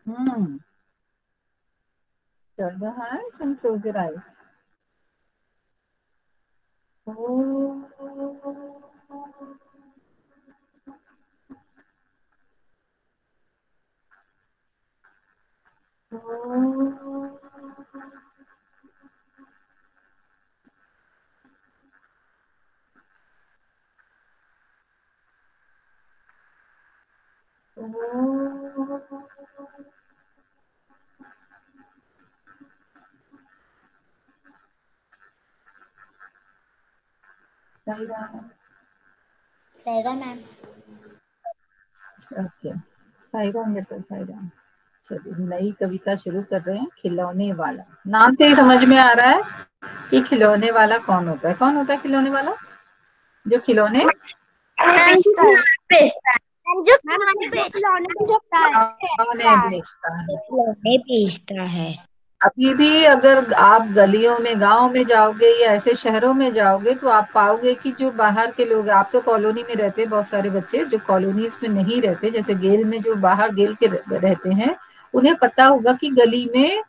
Hmm. Shut the hands and close your eyes. Oh. Oh. Saira ma'am. Okay, Saira बेटा, सायरा। चलिए नई कविता शुरू कर रहे हैं। खिलौने वाला, नाम से ही समझ में आ रहा है कि खिलौने वाला कौन होता है। कौन होता है खिलौने वाला? जो खिलौने बेचता है। जो खिलौने बेचता है। अभी भी अगर आप गलियों में, गांव में जाओगे या ऐसे शहरों में जाओगे तो आप पाओगे कि जो बाहर के लोग, आप तो कॉलोनी में रहते हैं, बहुत सारे बच्चे जो कॉलोनीज में नहीं रहते, जैसे गेल में जो बाहर गेल के रहते हैं, उन्हें पता होगा कि गली में,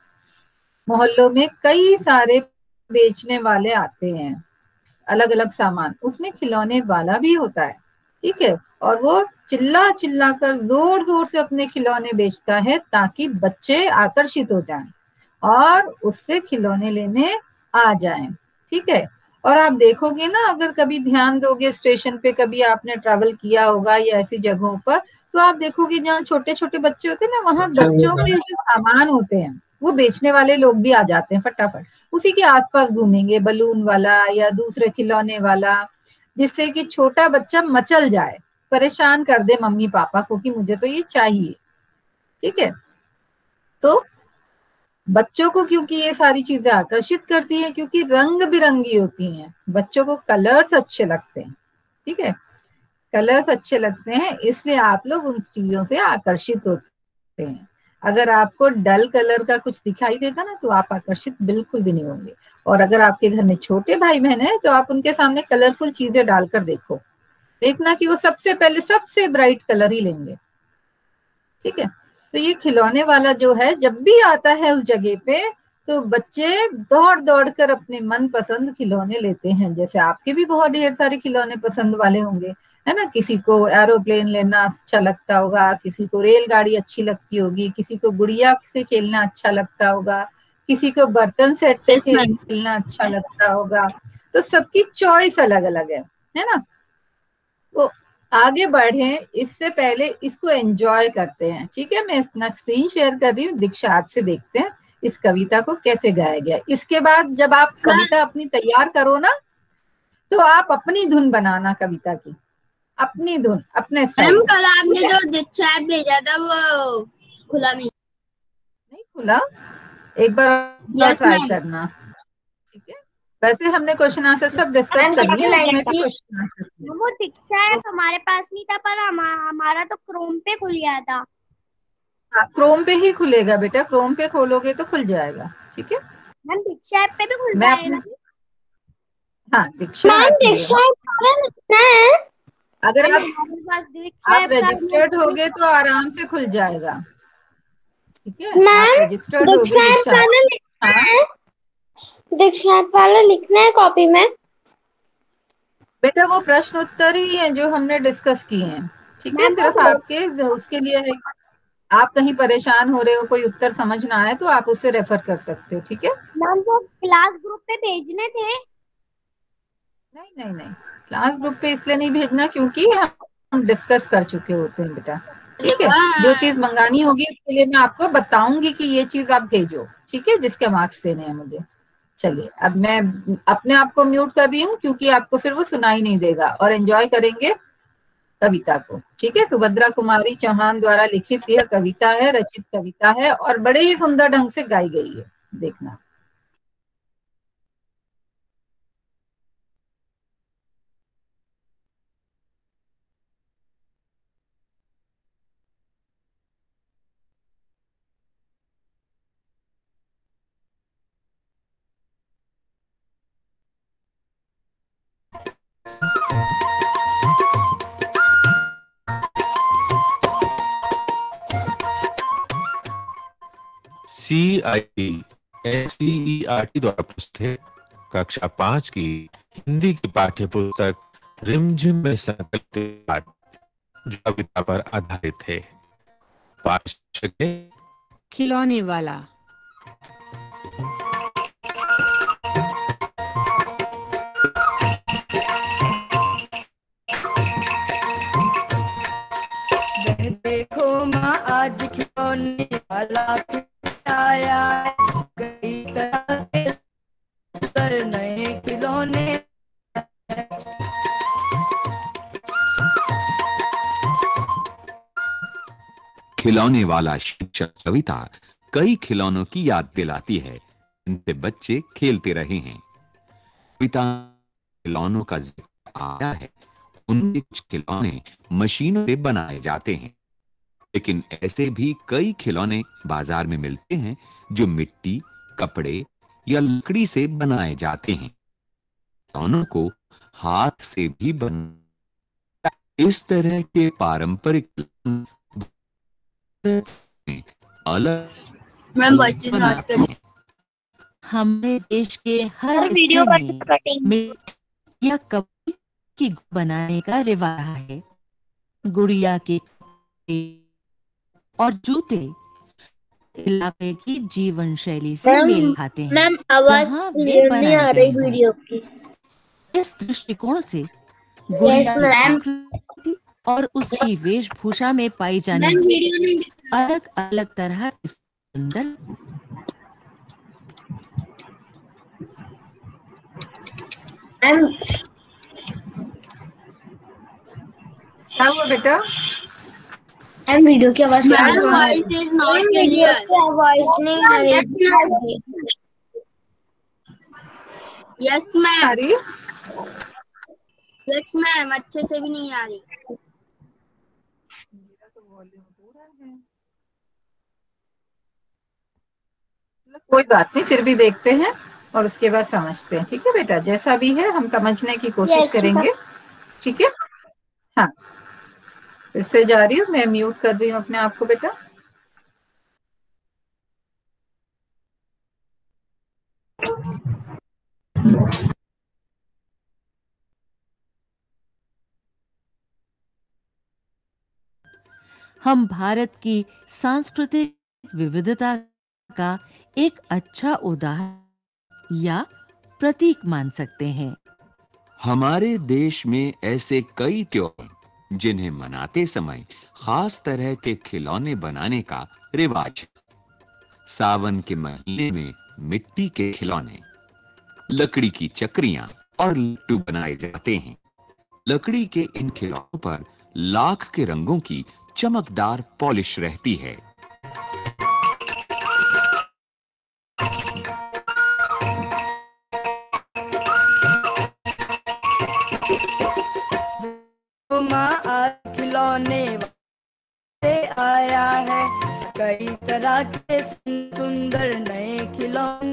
मोहल्लों में कई सारे बेचने वाले आते हैं अलग अलग सामान, उसमें खिलौने वाला भी होता है। ठीक है, और वो चिल्ला चिल्ला कर जोर जोर से अपने खिलौने बेचता है ताकि बच्चे आकर्षित हो जाएं और उससे खिलौने लेने आ जाएं। ठीक है, और आप देखोगे ना, अगर कभी ध्यान दोगे, स्टेशन पे कभी आपने ट्रैवल किया होगा या ऐसी जगहों पर, तो आप देखोगे जहाँ छोटे छोटे बच्चे होते हैं ना, वहाँ बच्चों के जो सामान होते हैं वो बेचने वाले लोग भी आ जाते हैं फटाफट, उसी के आसपास घूमेंगे, बलून वाला या दूसरे खिलौने वाला, जिससे कि छोटा बच्चा मचल जाए, परेशान कर दे मम्मी पापा को कि मुझे तो ये चाहिए। ठीक है, तो बच्चों को क्योंकि ये सारी चीजें आकर्षित करती हैं, क्योंकि रंग बिरंगी होती हैं, बच्चों को कलर्स अच्छे लगते हैं। ठीक है, कलर्स अच्छे लगते हैं, इसलिए आप लोग उन चीजों से आकर्षित होते हैं। अगर आपको डल कलर का कुछ दिखाई देगा ना, तो आप आकर्षित बिल्कुल भी नहीं होंगे। और अगर आपके घर में छोटे भाई बहन है तो आप उनके सामने कलरफुल चीजें डालकर देखो, देखना कि वो सबसे पहले सबसे ब्राइट कलर ही लेंगे। ठीक है, तो ये खिलौने वाला जो है जब भी आता है उस जगह पे, तो बच्चे दौड़ दौड़ कर अपने मन पसंद खिलौने लेते हैं। जैसे आपके भी बहुत ढेर सारे खिलौने पसंद वाले होंगे, है ना। किसी को एरोप्लेन लेना अच्छा लगता होगा, किसी को रेलगाड़ी अच्छी लगती होगी, किसी को गुड़िया से खेलना अच्छा लगता होगा, किसी को बर्तन सेट से खेलना अच्छा लगता होगा। तो सबकी चॉइस अलग अलग है ना। तो आगे बढ़े इससे पहले इसको एंजॉय करते हैं। ठीक है, मैं अपना स्क्रीन शेयर कर रही हूँ, दीक्षा आपसे देखते हैं इस कविता को कैसे गाया गया। इसके बाद जब आप कविता अपनी तैयार करो ना, तो आप अपनी धुन बनाना कविता की, अपनी धुन, अपने स्टाइल। कल आपने जो दीक्षा ऐप भेजा था वो खुला नहीं खुला, एक बार ट्राई करना। ठीक है, वैसे हमने क्वेश्चन आंसर सब डिस्कस कर लिए, उसमें भी क्वेश्चन आंसर। वो दीक्षा ऐप हमारे पास नहीं था, पर हमारा तो क्रोम पे खुल गया था। हाँ, क्रोम पे ही खुलेगा बेटा, क्रोम पे खोलोगे तो खुल जाएगा। ठीक है, मैम दीक्षा ऐप पे भी खुल मैं पाएगा? अपने, हाँ दीक्षा ऐप में अगर मैम आप हमारे पास दीक्षा आप ऐप का रजिस्टर्ड होगे तो आराम से खुल जाएगा। ठीक है, आप रजिस्टर्ड होगे दीक्षा। हाँ दीक्षा ऐप वाला लिखना है कॉपी में। बेटा, वो प्रश्न उत्तर ही हैं जो हमने डिस्कस किए हैं। ठीक है, मैम सिर्फ आपके उसके लिए है, आप कहीं परेशान हो रहे हो, कोई उत्तर समझ ना आए तो आप उससे रेफर कर सकते हो। ठीक है, मैम वो क्लास ग्रुप पे भेजने थे। नहीं नहीं नहीं, क्लास ग्रुप पे इसलिए नहीं भेजना क्योंकि हम डिस्कस कर चुके होते हैं बेटा। ठीक है, जो चीज मंगानी होगी उसके लिए मैं आपको बताऊंगी कि ये चीज आप भेजो। ठीक है, जिसके मार्क्स देने हैं मुझे। चलिए, अब मैं अपने आप को म्यूट कर रही हूँ क्योंकि आपको फिर वो सुनाई नहीं देगा, और एंजॉय करेंगे कविता को। ठीक है, सुभद्रा कुमारी चौहान द्वारा लिखित यह कविता है, रचित कविता है और बड़े ही सुंदर ढंग से गाई गई है। देखना। NCERT द्वारा प्रस्तुत कक्षा 5 की हिंदी की पाठ्य पुस्तक रिमझिम में संकलित पाठ जो कविता पर आधारित है। पाठक है खिलौने वाला। देखो माँ आज खिलौने वाला आया है, कई तरह के सुंदर नए खिलौने। खिलौने वाला शीर्षक कविता कई खिलौनों की याद दिलाती है, इनसे बच्चे खेलते रहे हैं। कविता खिलौनों का जिक्र आया है, उनके कुछ खिलौने मशीनों से बनाए जाते हैं, लेकिन ऐसे भी कई खिलौने बाजार में मिलते हैं जो मिट्टी, कपड़े या लकड़ी से बनाए जाते हैं। खिलौनों को हाथ से भी बना, इस तरह के पारंपरिक अलग हमारे देश के हर हिस्से में मिट्टी या कपड़े की बनाने का रिवाज है। गुड़िया के और जूते इलाके की जीवन शैली से मेल खाते हैं। मैम आवाज नहीं आ रही वीडियो की। इस दृष्टिकोण से गुड़िया की आकृति और उसकी वेशभूषा में पाई जाने वाली अलग अलग तरह की सुंदर क्या हुआ बेटा? वीडियो की आवाज voice is not clear. Voice नहीं आ रही। Yes ma'am. आ रही है? यस मैम, अच्छे से भी नहीं आ रही। मेरा तो वॉल्यूम पूरा है। कोई बात नहीं, फिर भी देखते हैं और उसके बाद समझते हैं। ठीक है बेटा, जैसा भी है हम समझने की कोशिश करेंगे। ठीक है, हाँ फिर से जा रही हूँ, मैं म्यूट कर रही हूँ अपने आप को बेटा। हम भारत की सांस्कृतिक विविधता का एक अच्छा उदाहरण या प्रतीक मान सकते हैं। हमारे देश में ऐसे कई त्योहार जिन्हें मनाते समय खास तरह के खिलौने बनाने का रिवाज है। सावन के महीने में मिट्टी के खिलौने, लकड़ी की चक्रियां और लट्टू बनाए जाते हैं। लकड़ी के इन खिलौनों पर लाख के रंगों की चमकदार पॉलिश रहती है। माँ आज खिलौने से आया है, कई तरह के सुंदर नए खिलौने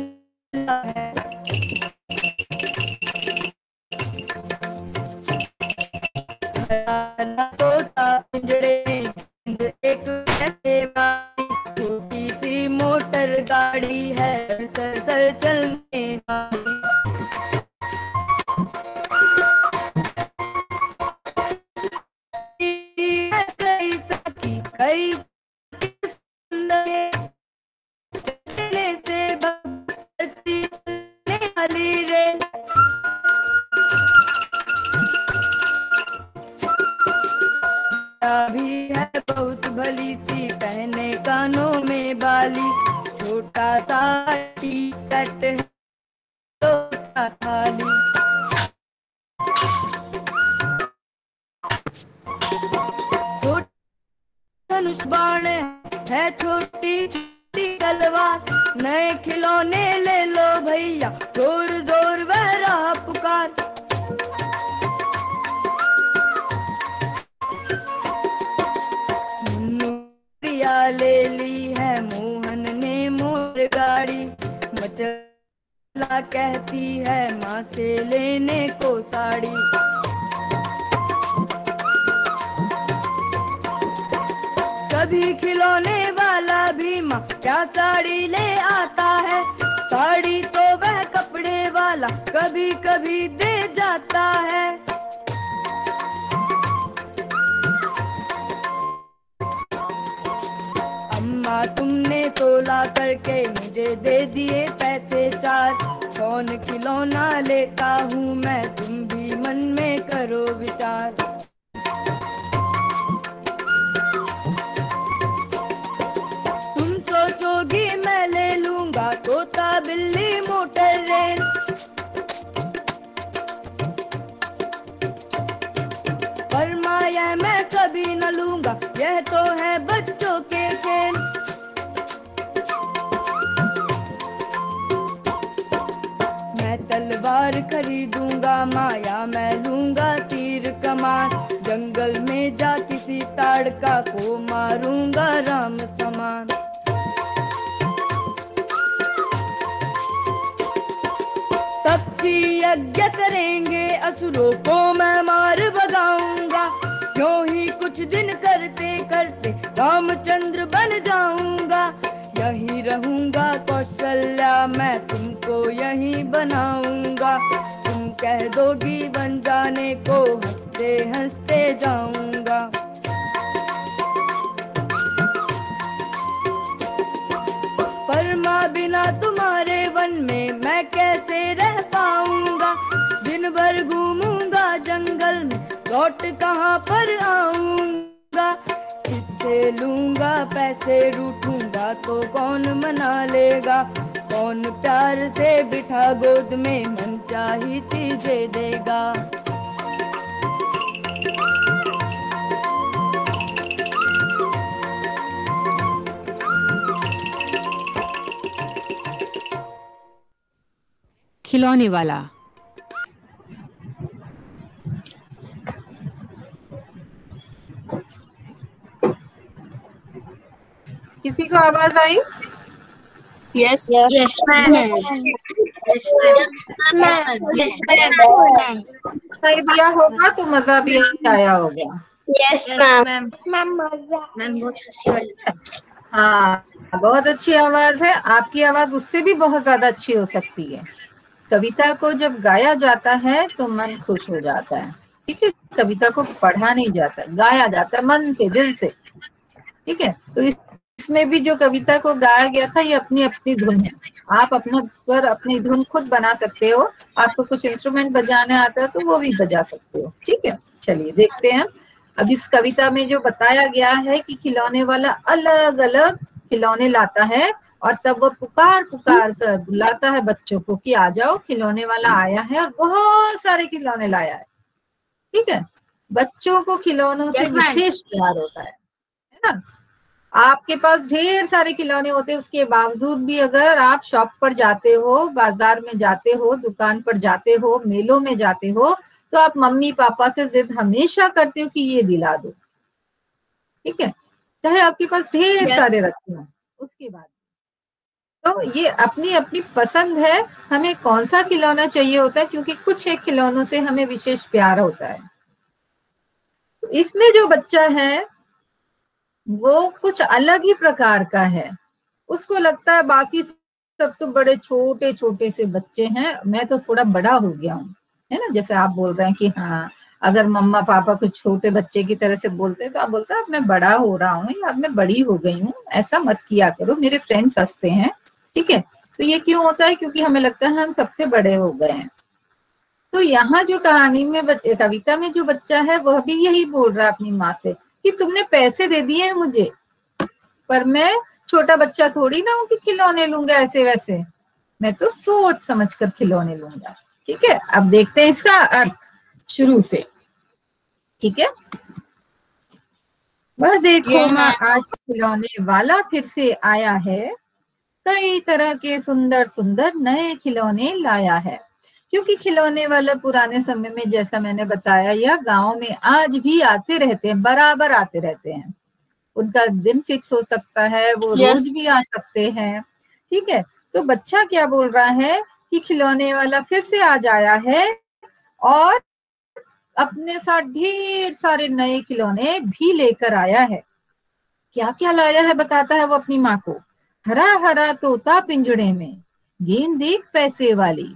है। एक छोटी सी मोटर गाड़ी है, सर सर चलने वाली। कई से भगती वाली रे। भी है बहुत भली सी, पहने कानों में बाली, छोटा सा टी शर्ट है तो थाली। धनुष बाण है छोटी छोटी तलवार, नए खिलौने ले लो भैया, जोर जोर वह रहा पुकार। प्रिया ले ली है मोहन ने मोटर गाड़ी, मचला कहती है माँ से लेने को साड़ी। कभी खिलौने वाला भी माँ क्या साड़ी ले आता है, साड़ी तो वह कपड़े वाला कभी कभी दे जाता है। अम्मा तुमने तोला करके मुझे दे दिए पैसे 4, कौन खिलौना लेता हूँ मैं, तुम भी मन में करो विचार। तुम सोचोगी मैं ले लूंगा तोता बिल्ली मोटर रेल, पर माया मैं कभी न लूंगा, यह तो है बच्चों के खेल। मैं तलवार खरीदूंगा माया मैं लूंगा तीर कमान, जंगल में जा किसी ताड़का को मारूंगा राम समान। तपसी यज्ञ करेंगे असुरों को मैं मार भगाऊंगा, क्यों ही कुछ दिन करते करते रामचंद्र बन जाऊंगा। यहीं रहूंगा कौशल्या मैं तुमको यहीं बनाऊंगा, तुम कह दोगी बन जाने को हंसते हंसते जाऊंगा। पर माँ बिना तुम्हारे वन में मैं कैसे रह पाऊंगा, दिन भर घूमूंगा जंगल में लौट कहाँ पर आऊंगा। किससे लूंगा पैसे रूठूंगा तो कौन मना लेगा, कौन प्यार से बिठा गोद में मन चाही चीजें देगा। खिलौने वाला। किसी को आवाज आई? Yes yes ma'am, yes ma'am, yes ma'am. सही दिया होगा तो मजा भी आया होगा। यस मैम, मैम बहुत हंसी वाली था। हाँ, बहुत अच्छी आवाज है। आपकी आवाज उससे भी बहुत ज्यादा अच्छी हो सकती है। कविता को जब गाया जाता है तो मन खुश हो जाता है, ठीक है। कविता को पढ़ा नहीं जाता, गाया जाता है मन से, दिल से, ठीक है। तो इसमें भी जो कविता को गाया गया था ये अपनी अपनी धुन है। आप अपना स्वर, अपनी धुन खुद बना सकते हो। आपको कुछ इंस्ट्रूमेंट बजाने आता है तो वो भी बजा सकते हो, ठीक है। चलिए देखते हैं। अब इस कविता में जो बताया गया है कि खिलौने वाला अलग अलग खिलौने लाता है और तब वो पुकार पुकार कर बुलाता है बच्चों को कि आ जाओ, खिलौने वाला आया है और बहुत सारे खिलौने लाया है, ठीक है। बच्चों को खिलौनों से विशेष प्यार होता है ना। आपके पास ढेर सारे खिलौने होते हैं, उसके बावजूद भी अगर आप शॉप पर जाते हो, बाजार में जाते हो, दुकान पर जाते हो, मेलों में जाते हो, तो आप मम्मी पापा से जिद हमेशा करते हो कि ये दिला दो, ठीक है। चाहे आपके पास ढेर सारे रखे हो, उसके बाद तो ये अपनी अपनी पसंद है, हमें कौन सा खिलौना चाहिए होता है, क्योंकि कुछ एक खिलौनों से हमें विशेष प्यार होता है। इसमें जो बच्चा है वो कुछ अलग ही प्रकार का है। उसको लगता है बाकी सब तो बड़े छोटे छोटे से बच्चे हैं, मैं तो थोड़ा बड़ा हो गया हूँ, है ना। जैसे आप बोल रहे हैं कि हाँ, अगर मम्मा पापा कुछ छोटे बच्चे की तरह से बोलते हैं तो आप बोलते हैं अब मैं बड़ा हो रहा हूँ या अब मैं बड़ी हो गई हूँ, ऐसा मत किया करो, मेरे फ्रेंड्स हंसते हैं, ठीक है। तो ये क्यों होता है? क्योंकि हमें लगता है हम सबसे बड़े हो गए हैं। तो यहाँ जो कहानी में कविता में जो बच्चा है वह भी यही बोल रहा है अपनी माँ से कि तुमने पैसे दे दिए हैं मुझे, पर मैं छोटा बच्चा थोड़ी ना हूँ कि खिलौने लूंगा ऐसे वैसे, मैं तो सोच समझ कर खिलौने लूंगा, ठीक है। अब देखते हैं इसका अर्थ शुरू से, ठीक है। वह देखो माँ आज खिलौने वाला फिर से आया है, कई तरह के सुंदर सुंदर नए खिलौने लाया है। क्योंकि खिलौने वाला पुराने समय में, जैसा मैंने बताया, यह गांव में आज भी आते रहते हैं, बराबर आते रहते हैं। उनका दिन फिक्स हो सकता है, वो रोज भी आ सकते हैं, ठीक है। तो बच्चा क्या बोल रहा है कि खिलौने वाला फिर से आज आया है और अपने साथ ढेर सारे नए खिलौने भी लेकर आया है। क्या क्या लाया है बताता है वो अपनी माँ को। हरा हरा तोता पिंजड़े में, गेंद 1 पैसे वाली।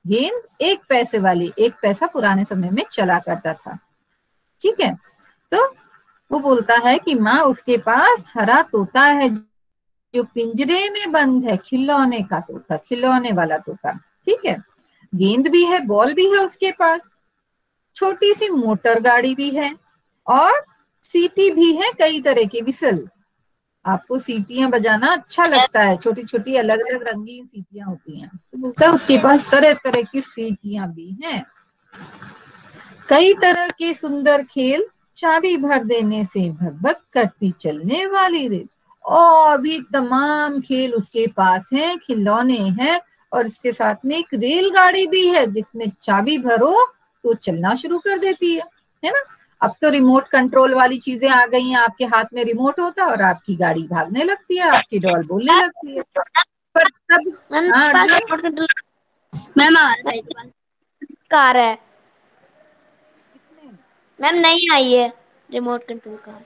गेंद 1 पैसे वाली, 1 पैसा पुराने समय में चला करता था। ठीक है, तो वो बोलता है कि माँ उसके पास हरा तोता है जो पिंजरे में बंद है, खिलौने का तोता, खिलौने वाला तोता। ठीक है, गेंद भी है, बॉल भी है उसके पास, छोटी सी मोटर गाड़ी भी है, और सीटी भी है, कई तरह की विसल। आपको सीटियां बजाना अच्छा लगता है, छोटी छोटी अलग अलग रंगीन सीटियां होती हैं, तो बोलता है उसके पास तरह तरह की सीटियां भी हैं। कई तरह के सुंदर खेल, चाबी भर देने से भगभग करती चलने वाली रेल। और भी तमाम खेल उसके पास हैं, खिलौने हैं, और इसके साथ में एक रेलगाड़ी भी है जिसमें चाबी भरो तो चलना शुरू कर देती है ना। अब तो रिमोट कंट्रोल वाली चीजें आ गई हैं, आपके हाथ में रिमोट होता है और आपकी गाड़ी भागने लगती है, आपकी डॉल बोलने लगती है। पर तब मैम कार है मैम, नहीं आई है रिमोट कंट्रोल कार।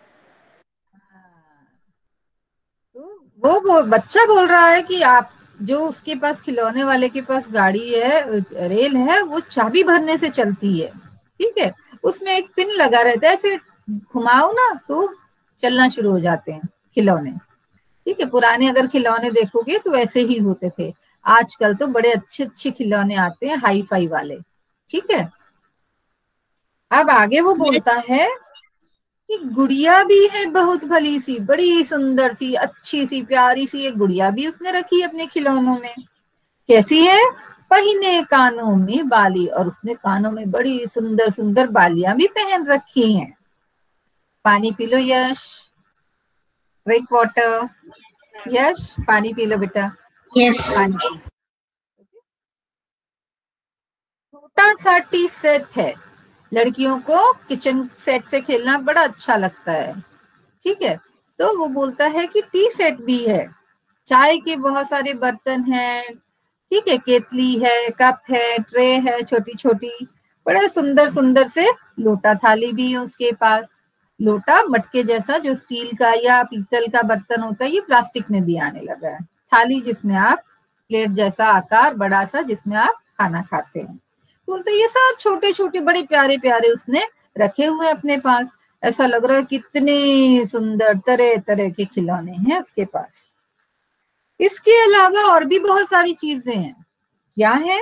तो वो बच्चा बोल रहा है कि आप जो उसके पास खिलौने वाले के पास गाड़ी है, रेल है, वो चाबी भरने से चलती है। ठीक है, उसमें एक पिन लगा रहता है, ऐसे घुमाओ ना तो चलना शुरू हो जाते हैं खिलौने। ठीक है, पुराने अगर खिलौने देखोगे तो ऐसे ही होते थे। आजकल तो बड़े अच्छे अच्छे खिलौने आते हैं, हाई फाई वाले। ठीक है, अब आगे वो बोलता है कि गुड़िया भी है बहुत भली सी, बड़ी सुंदर सी, अच्छी सी, प्यारी सी एक गुड़िया भी उसने रखी है अपने खिलौनों में। कैसी है? पहिने कानों में बाली, और उसने कानों में बड़ी सुंदर सुंदर बालियां भी पहन रखी हैं। पानी पी लो यश, ड्रिंक वाटर। यश पानी पी लो बेटा। यस पानी। छोटा सा टी सेट है, लड़कियों को किचन सेट से खेलना बड़ा अच्छा लगता है। ठीक है, तो वो बोलता है कि टी सेट भी है, चाय के बहुत सारे बर्तन हैं। ठीक है, केतली है, कप है, ट्रे है छोटी छोटी, बड़े सुंदर सुंदर से लोटा थाली भी है उसके पास। लोटा मटके जैसा जो स्टील का या पीतल का बर्तन होता है, ये प्लास्टिक में भी आने लगा है। थाली जिसमें आप प्लेट जैसा आकार बड़ा सा जिसमें आप खाना खाते हैं। बोलते ये सब छोटे छोटे बड़े प्यारे प्यारे उसने रखे हुए अपने पास। ऐसा लग रहा है कितने सुंदर तरह तरह के खिलौने हैं उसके पास। इसके अलावा और भी बहुत सारी चीजें हैं। क्या है?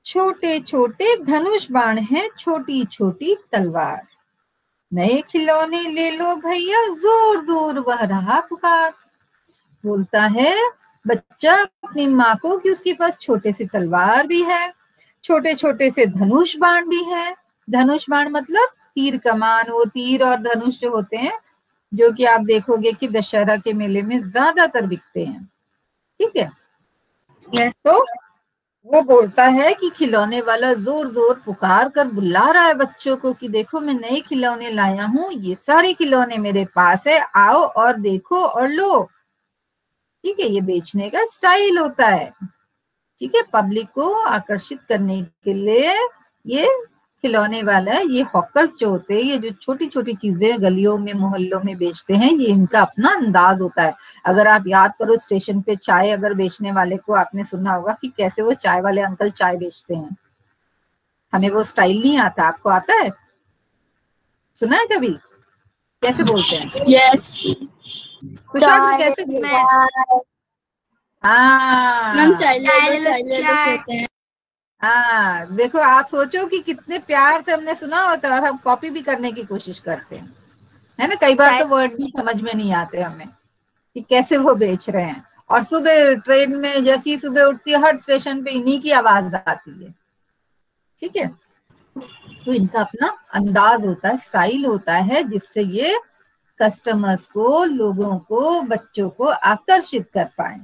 छोटे छोटे धनुष बाण हैं, छोटी छोटी तलवार। नए खिलौने ले लो भैया, जोर जोर वह रहा पुकार। बोलता है बच्चा अपनी माँ को कि उसके पास छोटे से तलवार भी है, छोटे छोटे से धनुष बाण भी है। धनुष बाण मतलब तीर कमान, वो तीर और धनुष जो होते हैं, जो कि आप देखोगे कि दशहरा के मेले में ज्यादातर बिकते हैं। ठीक है, तो वो बोलता है कि खिलौने वाला जोर जोर पुकार कर बुला रहा है बच्चों को कि देखो मैं नए खिलौने लाया हूँ, ये सारे खिलौने मेरे पास है, आओ और देखो और लो। ठीक है, ये बेचने का स्टाइल होता है। ठीक है, पब्लिक को आकर्षित करने के लिए ये खिलौने वाला है। ये हॉकर्स जो होते हैं, ये जो छोटी छोटी चीजें गलियों में मोहल्लों में बेचते हैं, ये इनका अपना अंदाज होता है। अगर आप याद करो स्टेशन पे चाय अगर बेचने वाले को आपने सुना होगा कि कैसे वो चाय वाले अंकल चाय बेचते हैं। हमें वो स्टाइल नहीं आता, आपको आता है? सुना है कभी कैसे बोलते हैं? यस खुशहाल कैसे बोलते हैं? हाँ, हाँ, देखो आप सोचो कि कितने प्यार से हमने सुना होता है और हम कॉपी भी करने की कोशिश करते हैं, है ना। कई बार तो वर्ड भी समझ में नहीं आते हमें कि कैसे वो बेच रहे हैं। और सुबह ट्रेन में जैसी सुबह उठती है, हर स्टेशन पे इन्हीं की आवाज आती है। ठीक है, तो इनका अपना अंदाज होता है, स्टाइल होता है, जिससे ये कस्टमर्स को, लोगों को, बच्चों को आकर्षित कर पाए।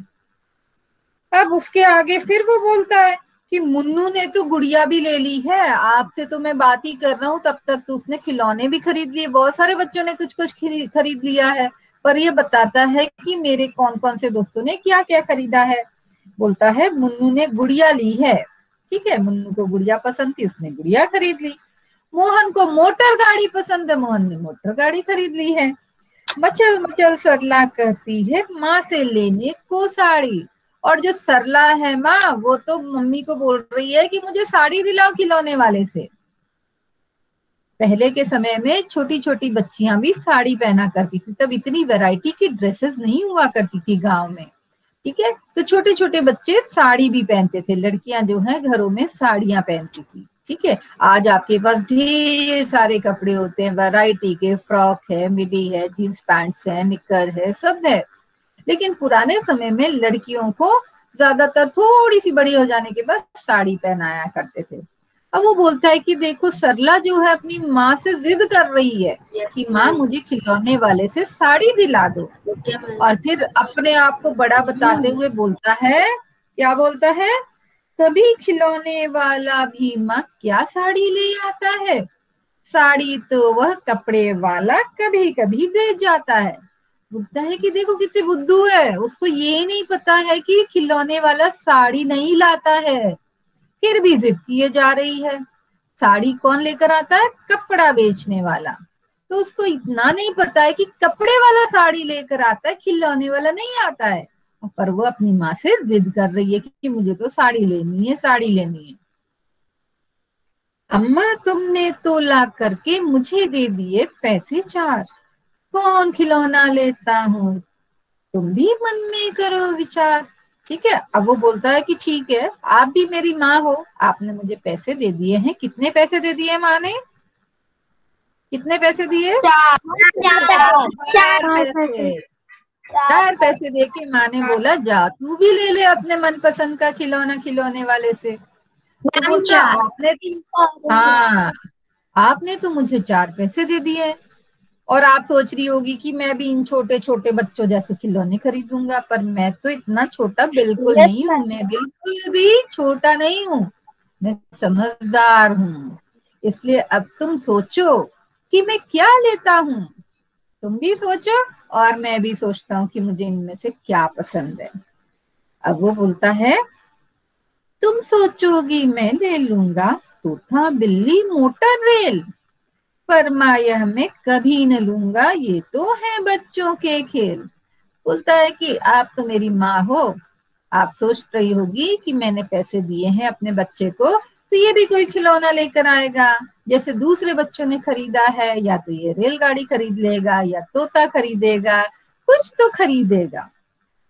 अब उसके आगे फिर वो बोलता है कि मुन्नू ने तो गुड़िया भी ले ली है, आपसे तो मैं बात ही कर रहा हूँ, तब तक तो उसने खिलौने भी खरीद लिए। बहुत सारे बच्चों ने कुछ कुछ खरीद लिया है, पर ये बताता है कि मेरे कौन कौन से दोस्तों ने क्या क्या खरीदा है। बोलता है मुन्नू ने गुड़िया ली है। ठीक है, मुन्नू को गुड़िया पसंद थी, उसने गुड़िया खरीद ली। मोहन को मोटर गाड़ी पसंद है, मोहन ने मोटर गाड़ी खरीद ली है। मचल मचल सरला कहती है माँ से लेने को साड़ी। और जो सरला है माँ, वो तो मम्मी को बोल रही है कि मुझे साड़ी दिलाओ खिलौने वाले से। पहले के समय में छोटी छोटी बच्चियां भी साड़ी पहना करती थी, तब इतनी वैरायटी की ड्रेसेस नहीं हुआ करती थी गांव में। ठीक है, तो छोटे छोटे बच्चे साड़ी भी पहनते थे, लड़कियां जो है घरों में साड़ियां पहनती थी। ठीक है, आज आपके पास ढेर सारे कपड़े होते हैं, वैरायटी के, फ्रॉक है, मिडी है, जींस पैंट्स है, निकर है, सब है। लेकिन पुराने समय में लड़कियों को ज्यादातर थोड़ी सी बड़ी हो जाने के बाद साड़ी पहनाया करते थे। अब वो बोलता है कि देखो सरला जो है अपनी माँ से जिद कर रही है कि माँ मुझे खिलौने वाले से साड़ी दिला दो। और फिर अपने आप को बड़ा बताते हुए बोलता है, क्या बोलता है, कभी खिलौने वाला भी माँ क्या साड़ी ले आता है, साड़ी तो वह कपड़े वाला कभी कभी दे जाता है। बोलता है कि देखो कितनी बुद्धू है, उसको ये नहीं पता है कि खिलौने वाला साड़ी नहीं लाता है, फिर भी जिद किए जा रही है। साड़ी कौन लेकर आता है, कपड़ा बेचने वाला। तो उसको इतना नहीं पता है कि कपड़े वाला साड़ी लेकर आता है, खिलौने वाला नहीं आता है। पर वो अपनी माँ से जिद कर रही है कि मुझे तो साड़ी लेनी है, साड़ी लेनी है। अम्मा तुमने तो ला करके मुझे दे दिए पैसे 4, कौन खिलौना लेता हूँ, तुम भी मन में करो विचार। ठीक है, अब वो बोलता है कि ठीक है, आप भी मेरी माँ हो, आपने मुझे पैसे दे दिए हैं। कितने पैसे दे दिए माँ ने, कितने पैसे दिए, 4 पैसे। 4 पैसे दे के माँ ने बोला जा तू भी ले ले अपने मनपसंद का खिलौना खिलौने वाले से। तो बोलता आपने तो मुझे 4 पैसे दे दिए, और आप सोच रही होगी कि मैं भी इन छोटे छोटे बच्चों जैसे खिलौने खरीदूंगा, पर मैं तो इतना छोटा बिल्कुल नहीं हूँ, मैं बिल्कुल भी छोटा नहीं हूँ, मैं समझदार हूँ। इसलिए अब तुम सोचो कि मैं क्या लेता हूँ, तुम भी सोचो और मैं भी सोचता हूँ कि मुझे इनमें से क्या पसंद है। अब वो बोलता है तुम सोचोगी मैं ले लूंगा तोता बिल्ली मोटर रेल, पर माँ यह मैं कभी न लूंगा, ये तो है बच्चों के खेल। बोलता है कि आप तो मेरी माँ हो, आप सोच रही होगी कि मैंने पैसे दिए हैं अपने बच्चे को तो ये भी कोई खिलौना लेकर आएगा जैसे दूसरे बच्चों ने खरीदा है, या तो ये रेलगाड़ी खरीद लेगा या तोता खरीदेगा, कुछ तो खरीदेगा।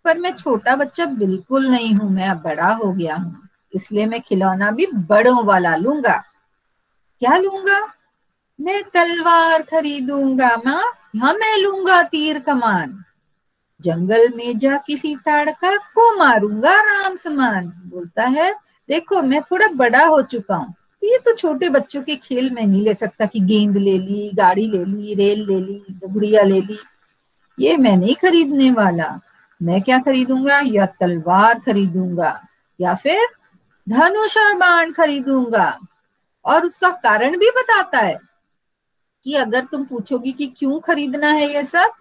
पर मैं छोटा बच्चा बिल्कुल नहीं हूं, मैं अब बड़ा हो गया हूं, इसलिए मैं खिलौना भी बड़ों वाला लूंगा। क्या लूंगा, मैं तलवार खरीदूंगा माँ, या मैं लूंगा तीर कमान, जंगल में जा किसी ताड़का को मारूंगा राम समान। बोलता है देखो मैं थोड़ा बड़ा हो चुका हूँ, तो ये तो छोटे बच्चों के खेल में नहीं ले सकता कि गेंद ले ली, गाड़ी ले ली, रेल ले ली, गुड़िया ले ली, ये मैं नहीं खरीदने वाला। मैं क्या खरीदूंगा, या तलवार खरीदूंगा या फिर धनुष और बाण खरीदूंगा। और उसका कारण भी बताता है कि अगर तुम पूछोगी कि क्यों खरीदना है ये सब,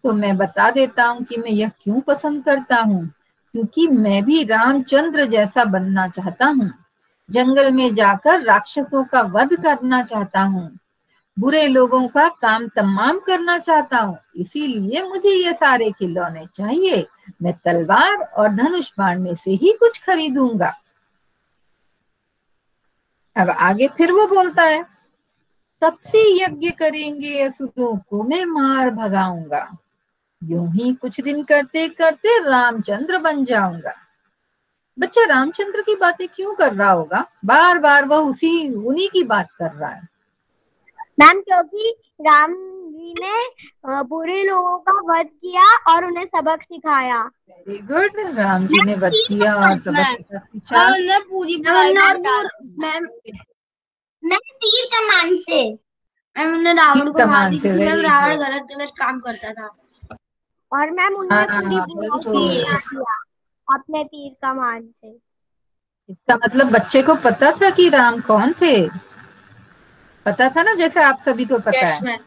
तो मैं बता देता हूँ कि मैं यह क्यों पसंद करता हूँ, क्योंकि मैं भी रामचंद्र जैसा बनना चाहता हूँ, जंगल में जाकर राक्षसों का वध करना चाहता हूँ, बुरे लोगों का काम तमाम करना चाहता हूँ, इसीलिए मुझे ये सारे खिलौने चाहिए। मैं तलवार और धनुष बाण में से ही कुछ खरीदूंगा। अब आगे फिर वो बोलता है तब से यज्ञ करेंगे असुरों को मैं मार भगाऊंगा, यूं ही कुछ दिन करते करते रामचंद्र बन जाऊंगा। बच्चा रामचंद्र की बातें क्यों कर रहा होगा, बार बार वह उन्हीं की बात कर रहा है। मैम क्योंकि राम जी ने बुरे लोगों का वध किया और उन्हें सबक सिखाया। वेरी गुड, राम जी ने वध किया और सबक सिखाया। मैं तीर कमान से, मैंने रावण को मार दी क्योंकि मैम रावण गलत गलत काम करता था, और मैम उन्होंने पूरी किया अपने तीर कमान से। इसका मतलब बच्चे को पता था कि राम कौन थे, पता था ना, जैसे आप सभी को पता है।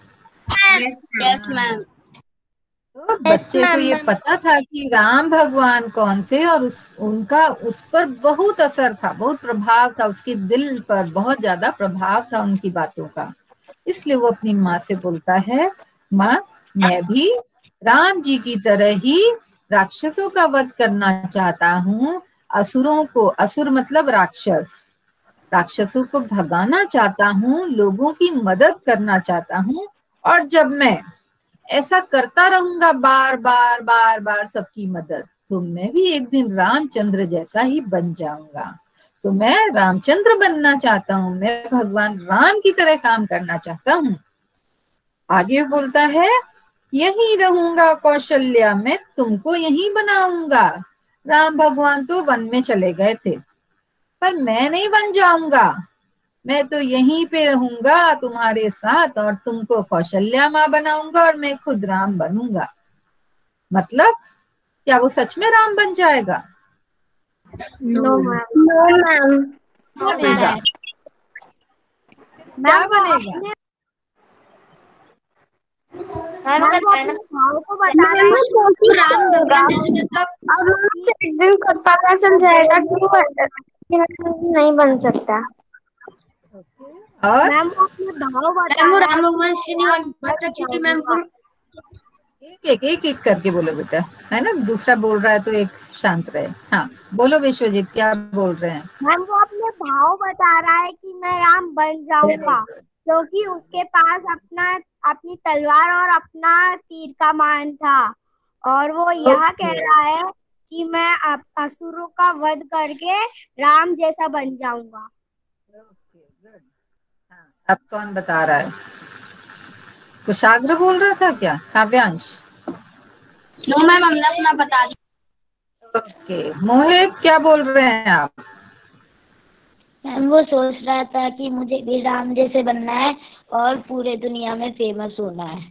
Yes ma'am. तो बच्चे को ये पता था कि राम भगवान कौन थे, और उनका उस पर बहुत असर था, बहुत प्रभाव था, उसके दिल पर बहुत ज्यादा प्रभाव था उनकी बातों का। इसलिए वो अपनी माँ से बोलता है माँ मैं भी राम जी की तरह ही राक्षसों का वध करना चाहता हूँ, असुरों को, असुर मतलब राक्षस, राक्षसों को भगाना चाहता हूँ, लोगों की मदद करना चाहता हूँ। और जब मैं ऐसा करता रहूंगा बार बार बार बार सबकी मदद, तो मैं भी एक दिन रामचंद्र जैसा ही बन जाऊंगा। तो मैं रामचंद्र बनना चाहता हूँ, मैं भगवान राम की तरह काम करना चाहता हूँ। आगे बोलता है, यहीं रहूंगा कौशल्या, मैं तुमको यहीं बनाऊंगा। राम भगवान तो वन में चले गए थे, पर मैं नहीं बन जाऊंगा, मैं तो यहीं पे रहूंगा तुम्हारे साथ, और तुमको कौशल्या माँ बनाऊंगा और मैं खुद राम बनूंगा। मतलब क्या वो सच में राम बन जाएगा? No ma'am. बनेगा? क्या बनेगा? भाव को बता रहा है राम भगवान जैसे, मतलब अब एक दिन खुद पता चल जाएगा कि नहीं बन सकता। और मैम वो अपने भाव बता रहा है, राम भगवान से नहीं बन सकता क्योंकि मैम एक एक करके बोलो बेटा, है ना, दूसरा बोल रहा है तो एक शांत रहे। हाँ बोलो विश्वजीत, क्या बोल रहे हैं? मैम वो अपने भाव बता रहा है कि मैं राम बन जाऊंगा क्योंकि उसके पास अपनी तलवार और अपना तीर का मान था, और वो यह कह रहा है कि मैं असुरों का वध करके राम जैसा बन जाऊंगा। अब कौन बता रहा है? कुशाग्र बोल रहा था क्या? काव्यांश? नो मैम, हमने अपना बता दिया। ओके, मोहित क्या बोल रहे हैं आप? मैम वो सोच रहा था कि मुझे भी राम जैसे बनना है और पूरे दुनिया में फेमस होना है।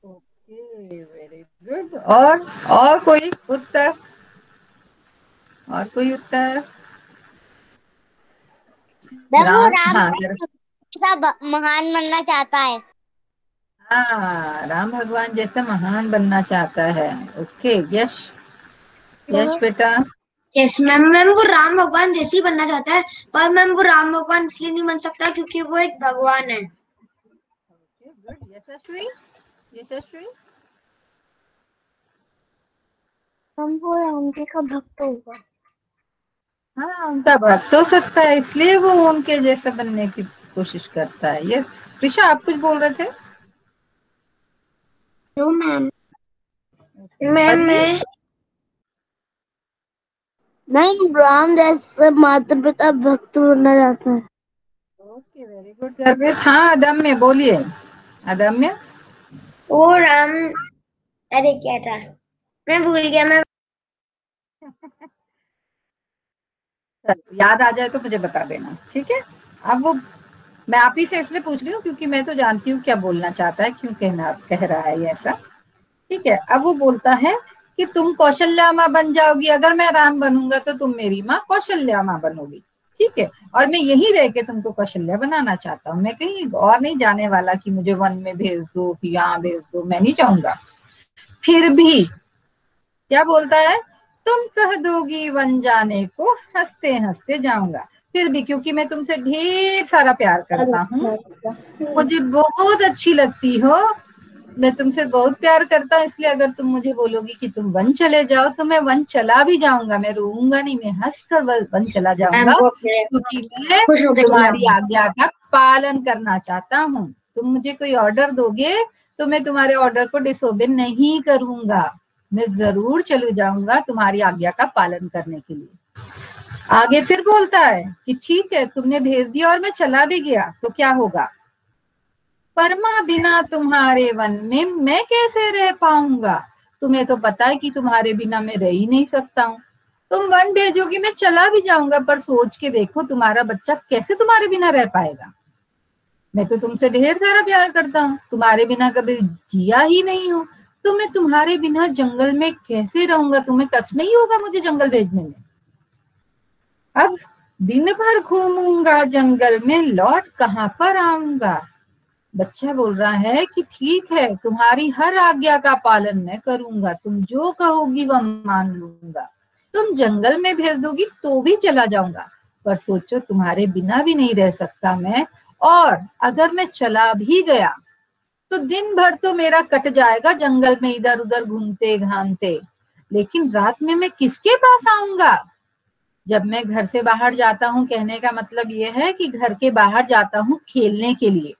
Okay, very good. और कोई उत्तर? और कोई उत्तर? वो राम हाँ, महान बनना चाहता है। हाँ, राम भगवान जैसा महान बनना चाहता है। ओके, यश, यश बेटा। यस मैम, वो राम भगवान जैसे ही बनना चाहता है, पर मैम वो राम भगवान इसलिए नहीं बन सकता क्योंकि वो एक भगवान है। गुड। यशस्वी, यशस्वी। हम वो राम जी का भक्त होगा। हाँ, उनका भक्त हो सकता है, इसलिए वो उनके जैसा बनने की कोशिश करता है। यस, प्रिशा आप कुछ बोल रहे थे? No ma'am. मैं राम जैसे माता पिता भक्त बनना चाहता है। Okay, very good Garbhit. हाँ अदम्य बोलिए, अदम्य। वो राम, अरे क्या था, मैं भूल गया। मैं याद आ जाए तो मुझे बता देना, ठीक है? अब वो मैं आप ही से इसलिए पूछ रही हूँ क्योंकि मैं तो जानती हूँ क्या बोलना चाहता है, क्यों कह रहा है ये ऐसा। ठीक है, अब वो बोलता है कि तुम कौशल्या माँ बन जाओगी, अगर मैं राम बनूंगा तो तुम मेरी माँ कौशल्या माँ बनोगी। ठीक है, और मैं यही रह के तुमको कौशल्या बनाना चाहता हूँ, मैं कहीं और नहीं जाने वाला कि मुझे वन में भेज दो कि यहाँ भेज दो, मैं नहीं चाहूंगा। फिर भी क्या बोलता है, तुम कह दोगी वन जाने को, हंसते हंसते जाऊंगा। फिर भी क्योंकि मैं तुमसे ढेर सारा प्यार करता हूँ, मुझे बहुत अच्छी लगती हो, मैं तुमसे बहुत प्यार करता हूँ, इसलिए अगर तुम मुझे बोलोगी कि तुम वन चले जाओ तो मैं वन चला भी जाऊंगा, मैं रोऊंगा नहीं, मैं हंसकर वन चला जाऊंगा, क्योंकि मैं तुम्हारी आज्ञा का पालन करना चाहता हूँ। तुम मुझे कोई ऑर्डर दोगे तो मैं तुम्हारे ऑर्डर को डिसोबे नहीं करूंगा, मैं जरूर चले जाऊंगा तुम्हारी आज्ञा का पालन करने के लिए। आगे फिर बोलता है कि ठीक है, तुमने भेज दिया और मैं चला भी गया तो क्या होगा, परमा बिना तुम्हारे वन में मैं कैसे रह पाऊंगा, तुम्हें तो पता है कि तुम्हारे बिना मैं रह ही नहीं सकता हूँ, तुम वन भेजोगी मैं चला भी जाऊंगा, पर सोच के देखो तुम्हारा बच्चा कैसे तुम्हारे बिना रह पाएगा, मैं तो तुमसे ढेर सारा प्यार करता हूँ, तुम्हारे बिना कभी जिया ही नहीं हूँ, तो मैं तुम्हारे बिना जंगल में कैसे रहूंगा, तुम्हें कष्ट नहीं होगा मुझे जंगल भेजने में। अब दिन भर घूमूंगा जंगल में, लौट कहाँ पर आऊंगा। बच्चा बोल रहा है कि ठीक है, तुम्हारी हर आज्ञा का पालन मैं करूंगा, तुम जो कहोगी वह मान लूंगा, तुम जंगल में भेज दोगी तो भी चला जाऊंगा, पर सोचो तुम्हारे बिना भी नहीं रह सकता मैं, और अगर मैं चला भी गया तो दिन भर तो मेरा कट जाएगा जंगल में इधर उधर घूमते घामते, लेकिन रात में मैं किसके पास आऊंगा? जब मैं घर से बाहर जाता हूँ, कहने का मतलब ये है कि घर के बाहर जाता हूँ खेलने के लिए,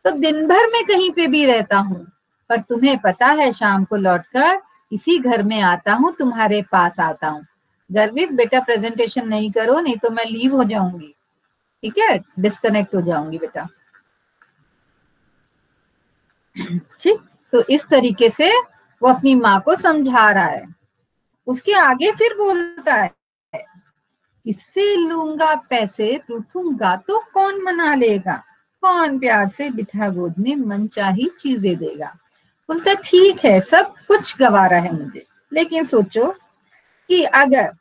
तो दिन भर मैं कहीं पे भी रहता हूँ, पर तुम्हें पता है शाम को लौटकर इसी घर में आता हूँ, तुम्हारे पास आता हूँ। गर्वित बेटा प्रेजेंटेशन नहीं करो, नहीं तो मैं लीव हो जाऊंगी, ठीक है, डिस्कनेक्ट हो जाऊंगी बेटा। ठीक, तो इस तरीके से वो अपनी माँ को समझा रहा है। उसके आगे फिर बोलता है, किससे लूंगा पैसे, रूठूंगा तो कौन मना लेगा, कौन प्यार से बिठा गोद में मनचाही चीजें देगा। बोलता ठीक है, सब कुछ गवारा है मुझे, लेकिन सोचो कि अगर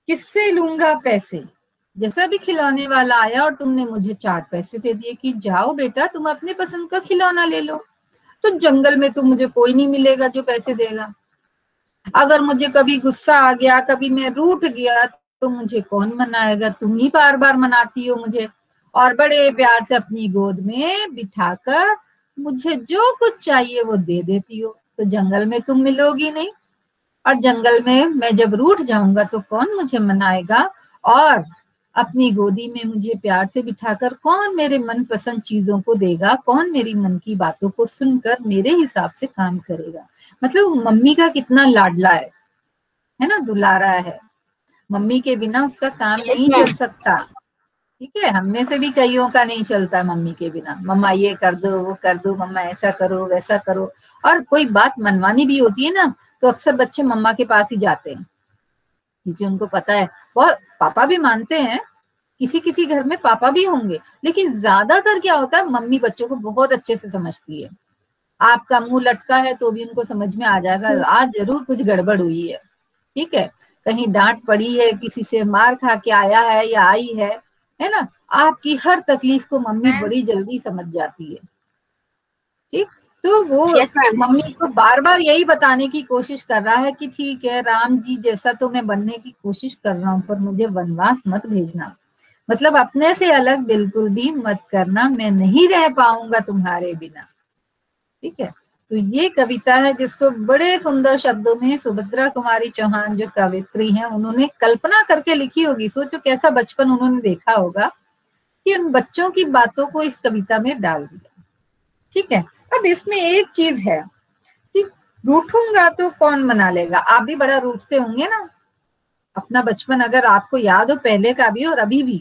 किससे लूंगा पैसे, जैसा भी खिलौने वाला आया और तुमने मुझे 4 पैसे दे दिए कि जाओ बेटा तुम अपने पसंद का खिलौना ले लो, तो जंगल में तो मुझे कोई नहीं मिलेगा जो पैसे देगा। अगर मुझे कभी गुस्सा आ गया, कभी मैं रूठ गया, तो मुझे कौन मनाएगा, तुम ही बार बार मनाती हो मुझे, और बड़े प्यार से अपनी गोद में बिठाकर मुझे जो कुछ चाहिए वो दे देती हो, तो जंगल में तुम मिलोगी नहीं, और जंगल में मैं जब रूठ जाऊंगा तो कौन मुझे मनाएगा, और अपनी गोदी में मुझे प्यार से बिठाकर कौन मेरे मनपसंद चीजों को देगा, कौन मेरी मन की बातों को सुनकर मेरे हिसाब से काम करेगा। मतलब मम्मी का कितना लाडला है ना, दुलारा है, मम्मी के बिना उसका काम नहीं चल सकता, ठीक है। हम में से भी कईयों का नहीं चलता मम्मी के बिना, मम्मा ये कर दो वो कर दो, मम्मा ऐसा करो वैसा करो, और कोई बात मनवानी भी होती है ना तो अक्सर बच्चे मम्मा के पास ही जाते हैं, क्योंकि उनको पता है, बहुत पापा भी मानते हैं, किसी किसी घर में पापा भी होंगे, लेकिन ज्यादातर क्या होता है मम्मी बच्चों को बहुत अच्छे से समझती है। आपका मुंह लटका है तो भी उनको समझ में आ जाएगा आज जरूर कुछ गड़बड़ हुई है, ठीक है, कहीं डांट पड़ी है, किसी से मार खा के आया है या आई है ना। आपकी हर तकलीफ को मम्मी बड़ी जल्दी समझ जाती है, ठीक। तो वो मम्मी को बार बार यही बताने की कोशिश कर रहा है कि ठीक है राम जी जैसा तो मैं बनने की कोशिश कर रहा हूँ, पर मुझे वनवास मत भेजना, मतलब अपने से अलग बिल्कुल भी मत करना, मैं नहीं रह पाऊंगा तुम्हारे बिना, ठीक है। तो ये कविता है जिसको बड़े सुंदर शब्दों में सुभद्रा कुमारी चौहान जो कवित्री हैं उन्होंने कल्पना करके लिखी होगी। सोचो कैसा बचपन उन्होंने देखा होगा कि उन बच्चों की बातों को इस कविता में डाल दिया, ठीक है। अब इसमें एक चीज है कि रूठूंगा तो कौन मना लेगा, आप भी बड़ा रूठते होंगे ना, अपना बचपन अगर आपको याद हो पहले का भी और अभी भी,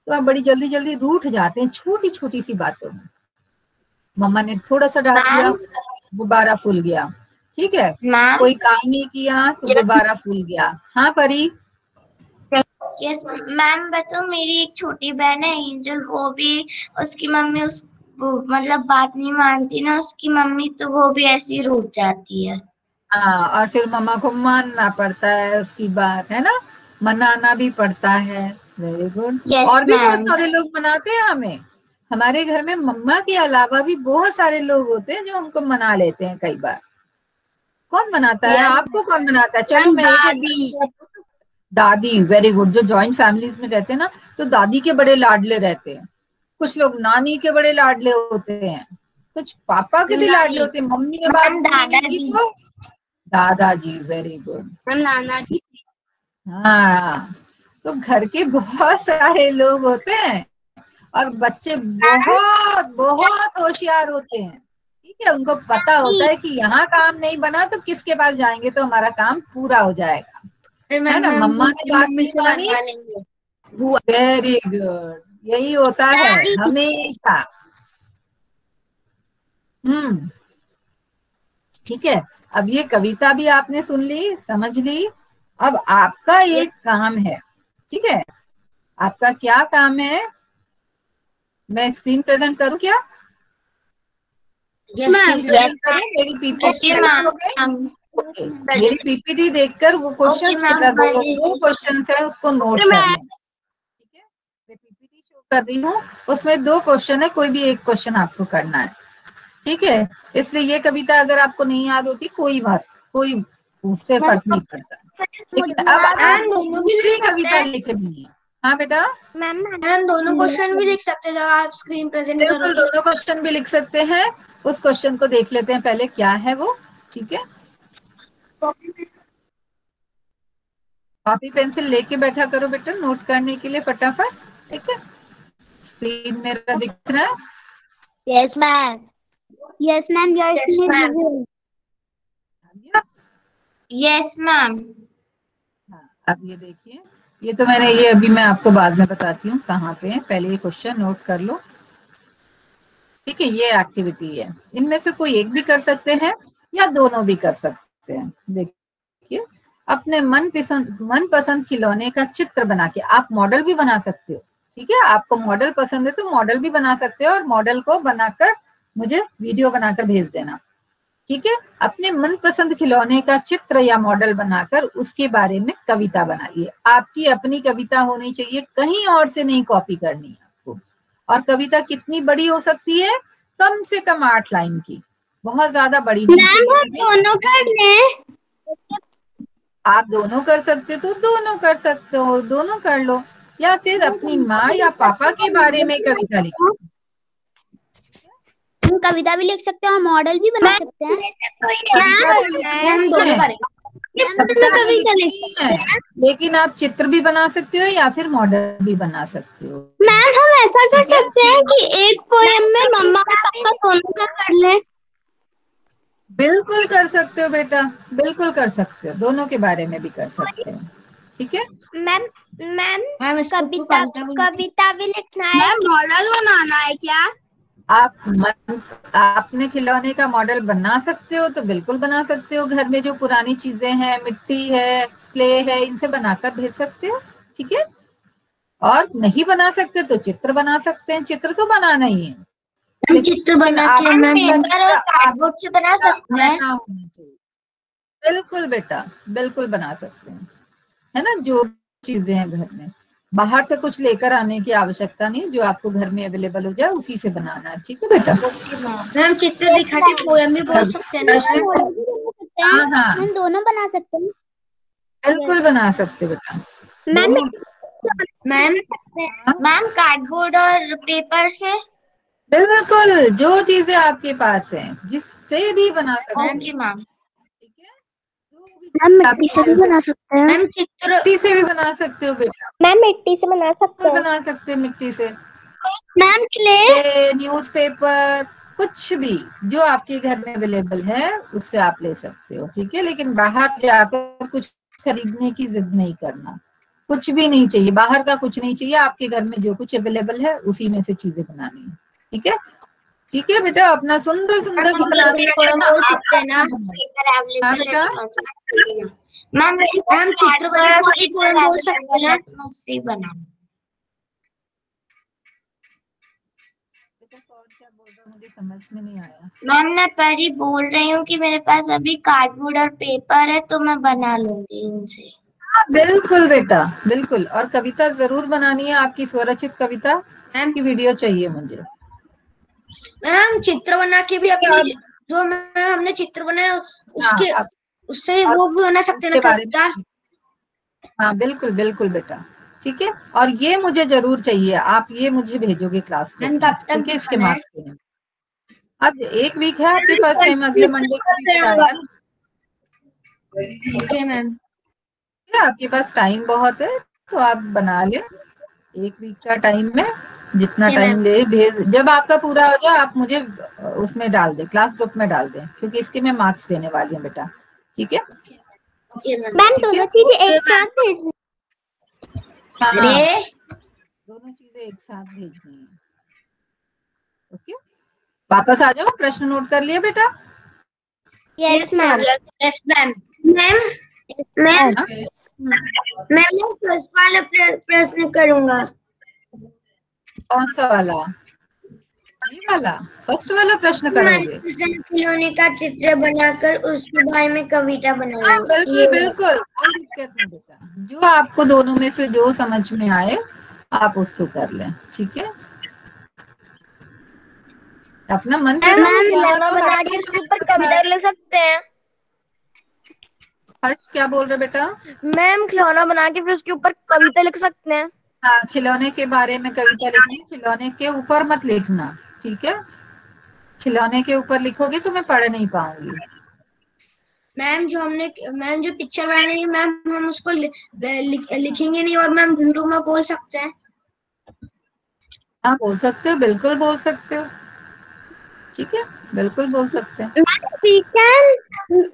तो आप बड़ी जल्दी जल्दी रूठ जाते हैं छोटी छोटी सी बातों में। मम्मा ने थोड़ा सा डांट दिया, गुब्बारा फूल गया, ठीक है, कोई काम नहीं किया तो गुब्बारा फूल गया। हाँ परी। यस मैम, बताओ मेरी एक छोटी बहन है एंजल, वो भी उसकी मम्मी मतलब बात नहीं मानती ना उसकी मम्मी, तो वो भी ऐसी रूठ जाती है। हाँ, और फिर मम्मा को मानना पड़ता है उसकी बात, है ना, मनाना भी पड़ता है। Very good. और भी बहुत सारे लोग मनाते हैं हमें, हमारे घर में मम्मा के अलावा भी बहुत सारे लोग होते हैं जो हमको मना लेते हैं कई बार। कौन मनाता है आपको, कौन मनाता है? चलो मैं एक दादी, वेरी गुड, जो जॉइंट फैमिलीज में रहते हैं ना तो दादी के बड़े लाडले रहते हैं, कुछ लोग नानी के बड़े लाडले होते हैं, कुछ पापा के भी लाडले होते हैं, मम्मी के बाद दादाजी, तो दादाजी, वेरी गुड, नाना जी। हाँ, तो घर के बहुत सारे लोग होते हैं और बच्चे बहुत बहुत होशियार होते हैं, ठीक है, उनको पता होता है कि यहाँ काम नहीं बना तो किसके पास जाएंगे तो हमारा काम पूरा हो जाएगा, है ना। मम्मा ने बात नहीं मानी, वेरी गुड, यही होता है हमेशा। ठीक है, अब ये कविता भी आपने सुन ली, समझ ली। अब आपका एक काम है, ठीक है, आपका क्या काम है, मैं स्क्रीन प्रेजेंट करूं क्या? प्रेजेंट करूं? मेरी पीपीटी ओके, मेरी पीपीटी देखकर वो क्वेश्चन दो क्वेश्चन है उसको नोट कर लें, ठीक है। मैं पीपीटी शो कर रही हूँ, उसमें 2 क्वेश्चन है, कोई भी एक क्वेश्चन आपको करना है, ठीक है। इसलिए ये कविता अगर आपको नहीं याद होती कोई बात, कोई उससे फर्क नहीं पड़ता, लेकिन अब आप दूसरी कविता लिखनी है, हाँ बेटा, मैम दोनों क्वेश्चन भी लिख सकते हैं जब आप स्क्रीन प्रेजेंट बिल्कुल करोगे। दोनों क्वेश्चन भी लिख सकते हैं। उस क्वेश्चन को देख लेते हैं पहले क्या है वो, ठीक है। कॉपी पेंसिल लेके बैठा करो बेटा नोट करने के लिए फटाफट, ठीक है। स्क्रीन मेरा दिख रहा है? Yes ma'am. Yes ma'am, yes ma'am, yes ma'am. हाँ, अब ये देखिए, ये तो मैंने, ये अभी मैं आपको बाद में बताती हूँ कहाँ पे है, पहले ये क्वेश्चन नोट कर लो, ठीक है। ये एक्टिविटी है, इनमें से कोई एक भी कर सकते हैं या दोनों भी कर सकते हैं। देखिए, अपने मनपसंद खिलौने का चित्र बना के, आप मॉडल भी बना सकते हो, ठीक है। आपको मॉडल पसंद है तो मॉडल भी बना सकते हो, और मॉडल को बनाकर मुझे वीडियो बनाकर भेज देना, ठीक है। अपने मनपसंद खिलौने का चित्र या मॉडल बनाकर उसके बारे में कविता बनाइए। आपकी अपनी कविता होनी चाहिए, कहीं और से नहीं कॉपी करनी है आपको। और कविता कितनी बड़ी हो सकती है? कम से कम 8 लाइन की, बहुत ज्यादा बड़ी नहीं चाहिए। दोनों कर ले। आप दोनों कर सकते हो तो दोनों कर सकते हो, दोनों कर लो, या फिर अपनी माँ या पापा के बारे में कविता लिखो। हम कविता भी लिख सकते हैं और मॉडल भी बना सकते हैं। हम दोनों करेंगे। लेकिन आप चित्र भी बना सकते हो या फिर मॉडल भी बना सकते हो। मैम हम ऐसा कर सकते हैं कि एक पोएम में मम्मा और पापा दोनों का कर ले। बिल्कुल कर सकते हो बेटा, बिल्कुल कर सकते हो, दोनों के बारे में भी कर सकते हो, ठीक है। मैम कविता भी लिखना है। मैम मॉडल बनाना है क्या? आपने खिलौने का मॉडल बना सकते हो तो बिल्कुल बना सकते हो। घर में जो पुरानी चीजें हैं, मिट्टी है, क्ले है, इनसे बनाकर भेज सकते हो, ठीक है। और नहीं बना सकते तो चित्र बना सकते हैं, चित्र तो बनाना ही है। हम चित्र बना के पेपर और कार्डबोर्ड से बना सकते हैं। बिल्कुल बेटा, बिल्कुल बना सकते हैं, है ना। जो चीजें हैं घर में, बाहर से कुछ लेकर आने की आवश्यकता नहीं, जो आपको घर में अवेलेबल हो जाए उसी से बनाना है, ठीक है बेटा। हम चित्र दिखा के पोएम भी बोल सकते हैं ना। हाँ हाँ, हम दोनों बना सकते हैं। बिल्कुल बना सकते बेटा। मैम कार्डबोर्ड और पेपर से, बिल्कुल, जो चीजें आपके पास हैं जिससे भी बना सकते हैं, ठीक है। मैम मिट्टी से भी बना सकते हैं। मैम चित्र मिट्टी से भी बना सकते हो बेटा। मैम मिट्टी से बना सकते हैं। बना सकते हैं मिट्टी से। मैम क्ले, न्यूज़पेपर, कुछ भी जो आपके घर में अवेलेबल है उससे आप ले सकते हो, ठीक है। लेकिन बाहर जाकर कुछ खरीदने की जिद नहीं करना, कुछ भी नहीं चाहिए, बाहर का कुछ नहीं चाहिए, आपके घर में जो कुछ अवेलेबल है उसी में से चीजें बनानी है, ठीक है। ठीक है बेटा, अपना सुंदर सुंदर बोल सकते हैं ना। मैम हम चित्र बना बोल सकते हैं ना, उससे बना। क्या बोल रहा मुझे समझ में नहीं आया। मैम मैं परी बोल रही हूँ कि मेरे पास अभी कार्डबोर्ड और पेपर है तो मैं बना लूंगी उनसे। बिल्कुल बेटा, बिल्कुल। और कविता जरूर बनानी है, आपकी स्वरचित कविता की वीडियो चाहिए मुझे। मैम चित्र बना के भी अपनी जो मैम हमने चित्र बनाया उसके उससे वो भी बना सकते हैं कविता। हाँ बिल्कुल बिल्कुल बेटा, ठीक है। और ये मुझे जरूर चाहिए, आप ये मुझे भेजोगे क्लास में, ठीक है। इसके मार्क्स के लिए अब 1 वीक है आपके पास टाइम, अगले मंडे को। ओके मैम, आपके पास टाइम बहुत है तो आप बना ले, 1 वीक का टाइम में जितना टाइम ले भेज। जब आपका पूरा हो जाए आप मुझे उसमें डाल दे, क्लास ग्रुप में डाल दे, क्योंकि इसके मैं मार्क्स देने वाली हूँ बेटा, ठीक है। मैम दोनों चीजें एक साथ भेजनी। दोनों चीजें एक साथ भेजनी है, ओके। वापस आ जाओ, प्रश्न नोट कर लिया बेटा? Yes ma'am, yes ma'am. Ma'am मैं फर्स्ट वाला प्रश्न करूंगा। कौन सा वाला? ये वाला फर्स्ट वाला प्रश्न करोगे? खिलौने का चित्र बनाकर उसके बारे में कविता बनाइए। बिल्कुल बिल्कुल, कोई दिक्कत नहीं बेटा, जो आपको दोनों में से जो समझ में आए आप उसको कर लें, ठीक है। अपना मन बना के उसके ऊपर कविता लिख सकते हैं। हर्ष क्या बोल रहे बेटा? मैम खिलौना बना के फिर उसके ऊपर कविता लिख सकते हैं। हाँ, खिलौने के बारे में कविता लिखनी, खिलौने के ऊपर मत लिखना, ठीक है? खिलौने के ऊपर लिखोगे तो मैं पढ़ नहीं पाऊंगी। मैम जो पिक्चर बनानी है मैम, हम उसको लिखेंगे नहीं और मैम वीडियो में बोल सकते हैं? हाँ बोल सकते हो, बिल्कुल बोल सकते हो, ठीक है, बिल्कुल बोल सकते हैं।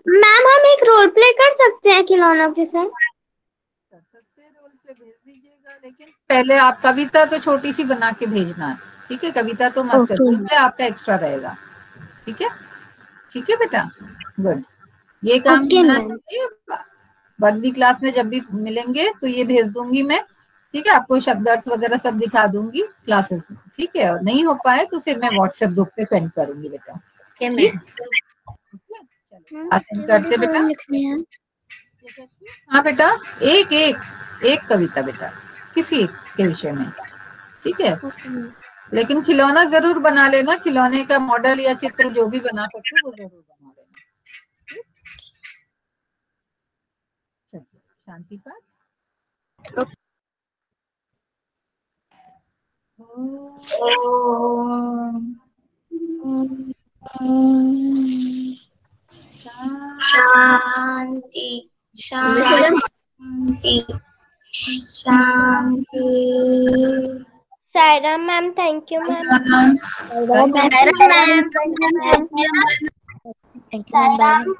मैम हम एक रोल प्ले कर सकते हैं खिलौनों के साथ? कर सकते हैं, रोल प्ले भेज दीजिएगा, लेकिन पहले आप कविता तो छोटी सी बना के भेजना है, ठीक है? कविता तो मस्त है, रोल प्ले आपका एक्स्ट्रा रहेगा, ठीक है? ठीक है बेटा, गुड। ये काम करना चाहिए। अगली क्लास में जब भी मिलेंगे तो ये भेज दूंगी मैं, ठीक है? आपको शब्द अर्थ वगैरह सब दिखा दूंगी क्लासेस में, ठीक है? और नहीं हो पाए तो फिर मैं व्हाट्सएप ग्रुप पे सेंड करूंगी बेटा, ठीक? चलो करते बेटा। हाँ बेटा, एक एक एक कविता बेटा, किसी एक के विषय में, ठीक है? लेकिन खिलौना जरूर बना लेना, खिलौने का मॉडल या चित्र जो भी बना सकते हो वो जरूर बना लेना। शांति पाठ। शांति शांति शांति। Saira ma'am, thank you ma'am. Saira ma'am, Saira ma'am,